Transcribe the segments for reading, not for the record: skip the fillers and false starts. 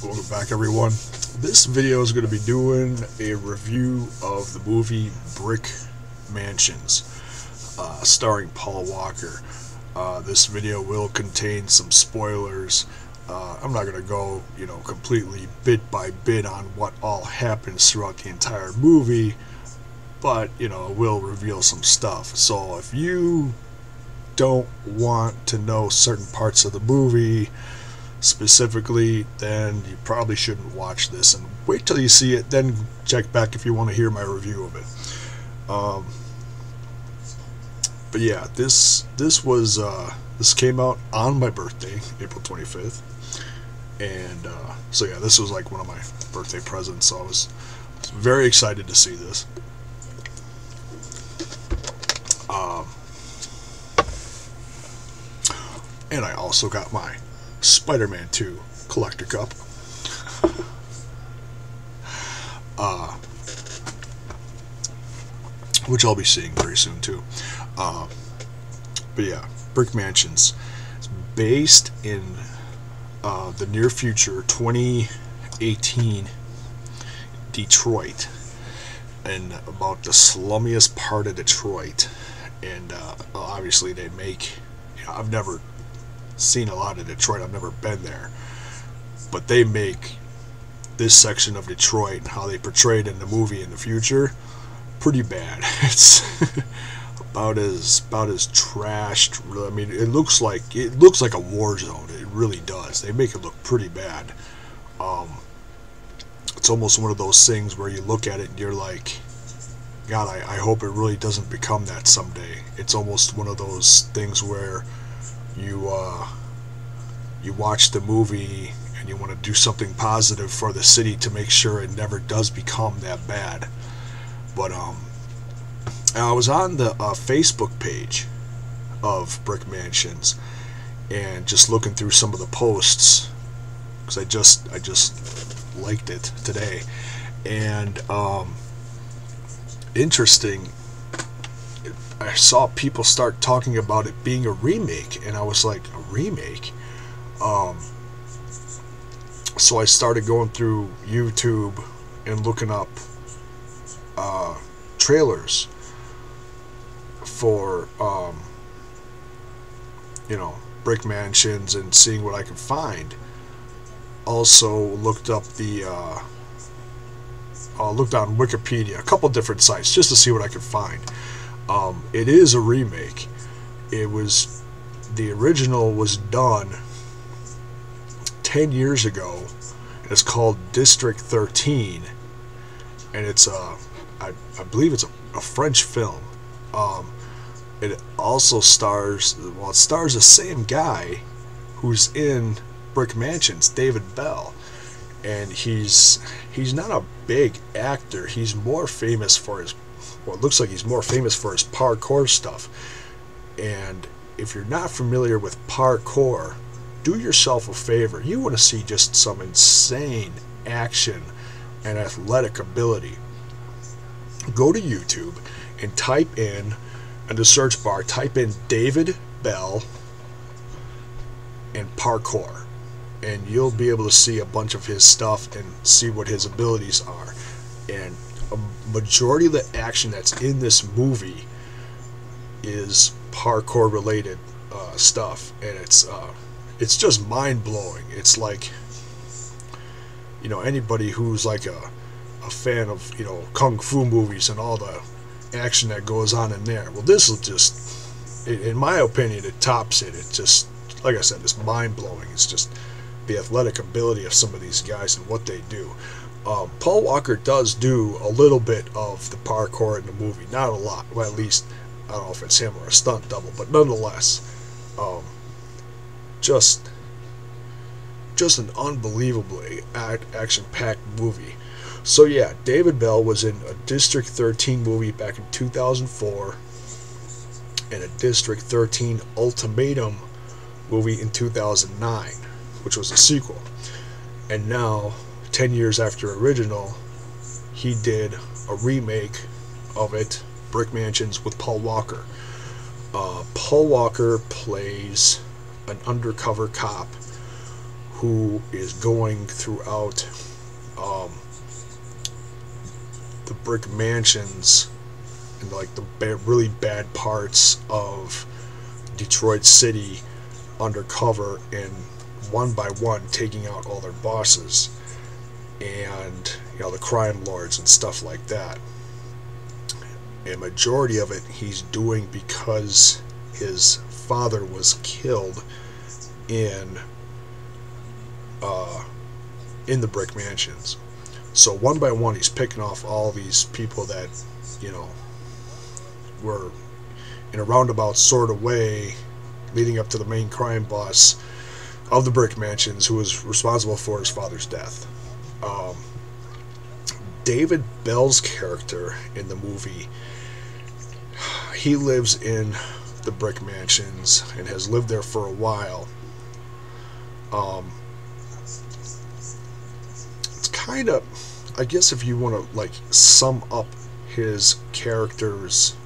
Welcome back, everyone. This video is going to be doing a review of the movie Brick Mansions, starring Paul Walker. This video will contain some spoilers. I'm not going to go, completely bit by bit on what all happens throughout the entire movie, but, it will reveal some stuff. So if you don't want to know certain parts of the movie specifically, then you probably shouldn't watch this, and wait till you see it, then check back if you want to hear my review of it. But yeah, this came out on my birthday, April 25th, and so yeah, this was like one of my birthday presents, so I was very excited to see this. And I also got my Spider-Man 2 collector cup. Which I'll be seeing very soon too. But yeah, Brick Mansions. It's based in the near future, 2018 Detroit, and about the slummiest part of Detroit. And obviously they make, I've never seen a lot of Detroit, I've never been there, but they make this section of Detroit and how they portray it in the movie in the future pretty bad. It's about as trashed. I mean, it looks like a war zone. It really does. They make it look pretty bad. It's almost one of those things where you look at it and you're like, God, I hope it really doesn't become that someday. It's almost one of those things where you watch the movie and you want to do something positive for the city to make sure it never does become that bad. But I was on the Facebook page of Brick Mansions and just looking through some of the posts, because I just liked it today, and interesting, I saw people start talking about it being a remake, and I was like, a remake? So I started going through YouTube and looking up trailers for Brick Mansions and seeing what I could find. Also looked up looked on Wikipedia, a couple different sites, just to see what I could find. It is a remake. The original was done 10 years ago. It's called District 13, and it's I believe it's a French film. It also stars the same guy who's in Brick Mansions, David Bell, and he's not a big actor. He's more famous for his, well, it looks like he's more famous for his parkour stuff. And if you're not familiar with parkour, do yourself a favor. You want to see just some insane action and athletic ability. Go to YouTube and type in the search bar, type in David Bell and parkour, and you'll be able to see a bunch of his stuff and see what his abilities are. And a majority of the action that's in this movie is parkour related stuff, and it's just mind-blowing. It's like, anybody who's like a fan of kung fu movies and all the action that goes on in there, well, this will just, in my opinion, it tops it. It's just, like I said, it's mind-blowing. It's just the athletic ability of some of these guys and what they do. Paul Walker does do a little bit of the parkour in the movie, not a lot. Well, at least I don't know if it's him or a stunt double, but nonetheless, just an unbelievably action-packed movie. So yeah, David Bell was in a District 13 movie back in 2004, and a District 13 Ultimatum movie in 2009, which was a sequel. And now, 10 years after original, he did a remake of it, Brick Mansions, with Paul Walker. Paul Walker plays an undercover cop who is going throughout the brick mansions and like the really bad parts of Detroit City undercover, and one by one taking out all their bosses and, you know, the crime lords and stuff like that. A majority of it he's doing because his father was killed in the brick mansions. So one by one he's picking off all these people that, you know, were in a roundabout sort of way leading up to the main crime boss of the brick mansions, who was responsible for his father's death. David Bell's character in the movie, he lives in the brick mansions and has lived there for a while. It's kind of, I guess if you want to like sum up his character's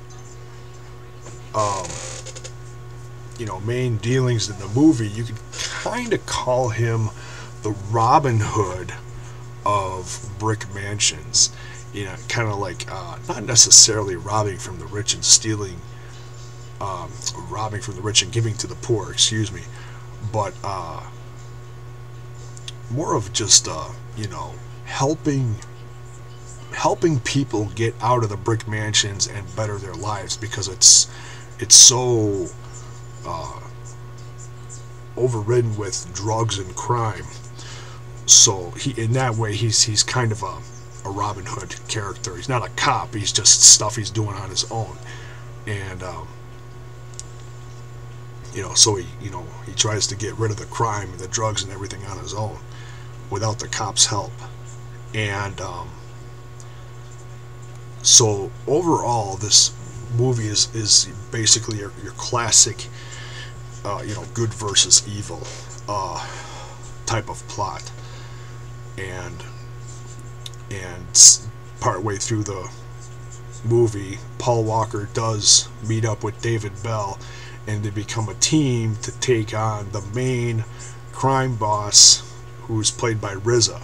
you know, main dealings in the movie, you could kind of call him the Robin Hood of brick mansions. You know, kind of like not necessarily robbing from the rich and stealing, robbing from the rich and giving to the poor, excuse me, but more of just you know, helping people get out of the brick mansions and better their lives, because it's so overridden with drugs and crime. So in that way he's kind of a Robin Hood character. He's not a cop, he's just stuff he's doing on his own. And you know, so he tries to get rid of the crime and the drugs and everything on his own without the cops' help. And so overall this movie is basically your classic you know, good versus evil type of plot. And part way through the movie, Paul Walker does meet up with David Bell, and they become a team to take on the main crime boss, who's played by RZA.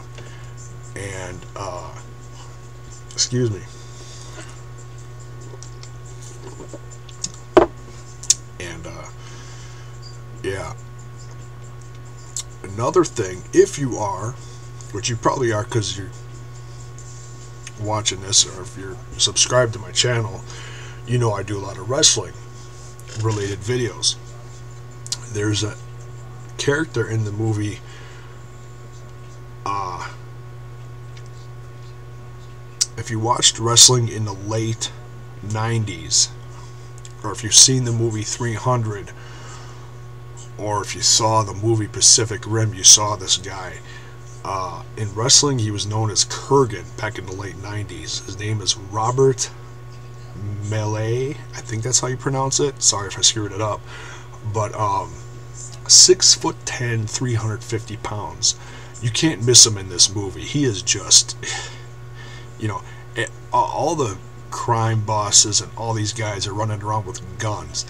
And excuse me. And yeah. Another thing, if you are, which you probably are because you're watching this, or if you're subscribed to my channel, you know I do a lot of wrestling related videos. There's a character in the movie, if you watched wrestling in the late 90s, or if you've seen the movie 300, or if you saw the movie Pacific Rim, you saw this guy. In wrestling, he was known as Kurgan back in the late 90s. His name is Robert Melee. I think that's how you pronounce it. Sorry if I screwed it up. But 6'10", 350 pounds. You can't miss him in this movie. He is just, you know, all the crime bosses and all these guys are running around with guns.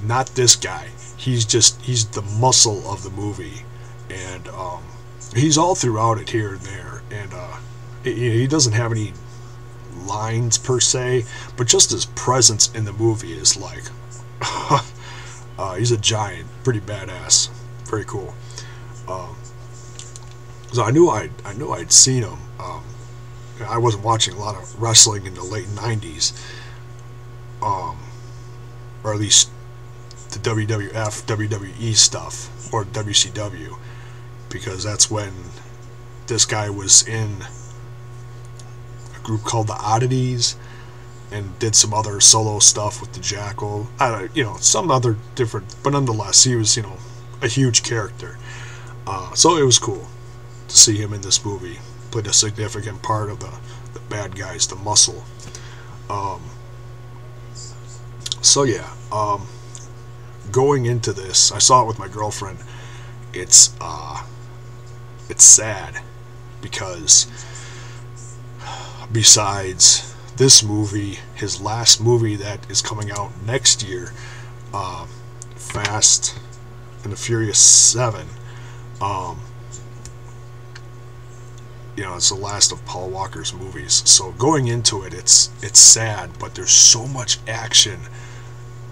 Not this guy. He's the muscle of the movie. And he's all throughout it here and there. And he doesn't have any lines per se, but just his presence in the movie is like, he's a giant, pretty badass, very cool. So I knew I'd seen him. I wasn't watching a lot of wrestling in the late 90s, or at least the WWF, WWE stuff, or WCW, because that's when this guy was in a group called the Oddities and did some other solo stuff with the Jackal. You know, some other different, but nonetheless, he was, you know, a huge character. So it was cool to see him in this movie. Played a significant part of the bad guys, the muscle. So yeah, going into this, I saw it with my girlfriend. It's sad because besides this movie, his last movie that is coming out next year, Fast and the Furious 7, you know, it's the last of Paul Walker's movies. So going into it, it's sad, but there's so much action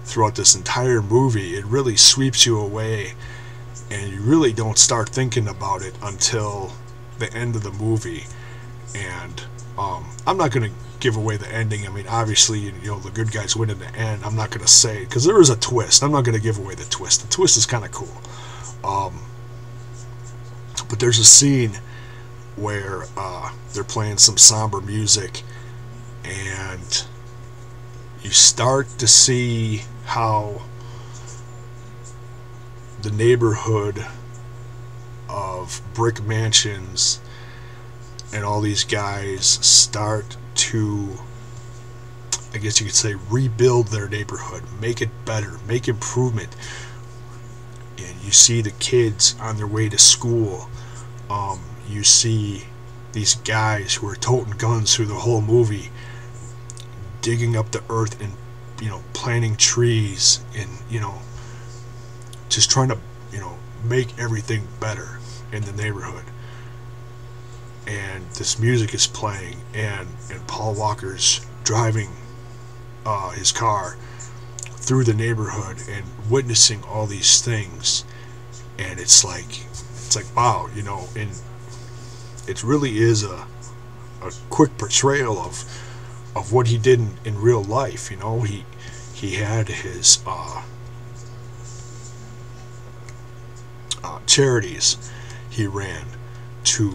throughout this entire movie. It really sweeps you away, and you really don't start thinking about it until the end of the movie. And I'm not going to give away the ending. I mean, obviously, you know, the good guys win in the end. I'm not going to say, because there is a twist. I'm not going to give away the twist. The twist is kind of cool. But there's a scene where they're playing some somber music, and you start to see how the neighborhood of brick mansions and all these guys start to, I guess you could say, rebuild their neighborhood, make it better, make improvement. And you see the kids on their way to school. You see these guys who are toting guns through the whole movie, digging up the earth and, you know, planting trees and, you know, just trying to, you know, make everything better in the neighborhood. And this music is playing, and Paul Walker's driving his car through the neighborhood and witnessing all these things. And it's like wow, you know, and it really is a quick portrayal of what he did in real life. You know, he had his charities he ran to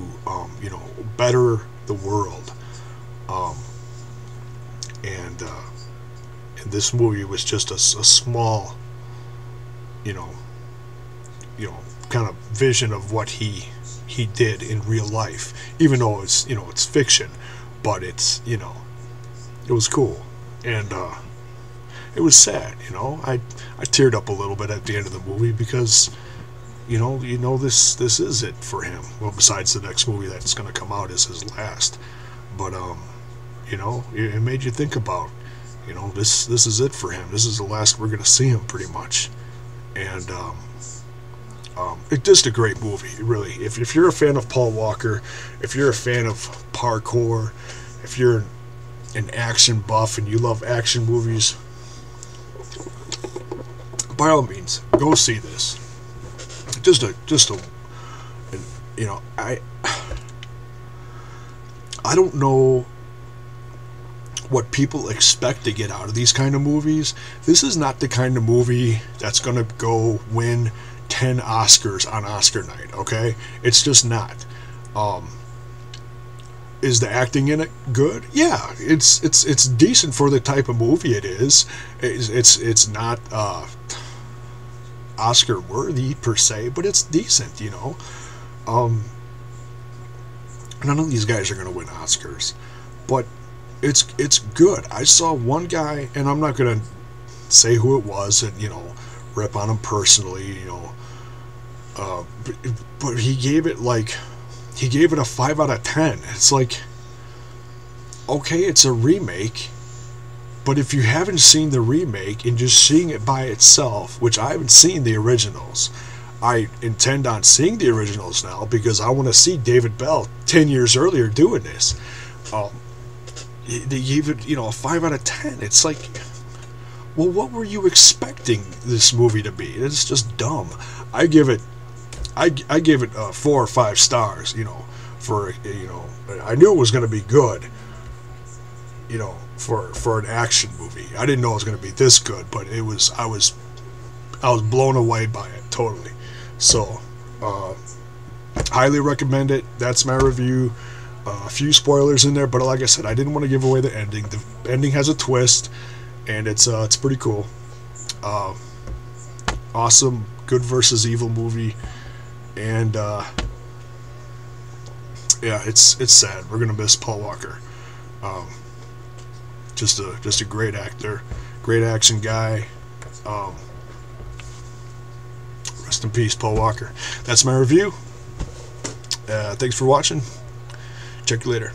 you know, better the world, and this movie was just a small, you know, kind of vision of what he did in real life, even though it's, you know, it's fiction, but it's, you know, it was cool. And it was sad, you know. I teared up a little bit at the end of the movie because, you know, this is it for him. Well, besides the next movie that's going to come out is his last, but you know, it made you think about, you know, this is it for him. This is the last we're going to see him, pretty much. And it's just a great movie, really. If you're a fan of Paul Walker, if you're a fan of parkour, if you're an action buff and you love action movies, by all means, go see this. Just a, you know, I don't know what people expect to get out of these kind of movies. This is not the kind of movie that's gonna go win 10 Oscars on Oscar night, okay? It's just not. Is the acting in it good? Yeah, it's decent for the type of movie it is. It's not Oscar worthy per se, but it's decent, you know. None of these guys are going to win Oscars, but it's good. I saw one guy, and I'm not going to say who it was and, you know, rip on him personally, you know, but he gave it a 5 out of 10. It's like, okay, it's a remake, but if you haven't seen the remake and just seeing it by itself, which I haven't seen the originals, I intend on seeing the originals now because I want to see David Bell 10 years earlier doing this. They gave it, you know, a 5 out of 10. It's like, well, what were you expecting this movie to be? It's just dumb. I give it 4 or 5 stars, you know, for, you know, I knew it was going to be good, you know, for an action movie. I didn't know it was going to be this good, but it was, I was blown away by it, totally. So, highly recommend it. That's my review. A few spoilers in there, but like I said, I didn't want to give away the ending. The ending has a twist, and it's pretty cool. Awesome good versus evil movie, and yeah, it's sad. We're gonna miss Paul Walker. Just a great actor, great action guy. Rest in peace, Paul Walker. That's my review. Thanks for watching. Check you later.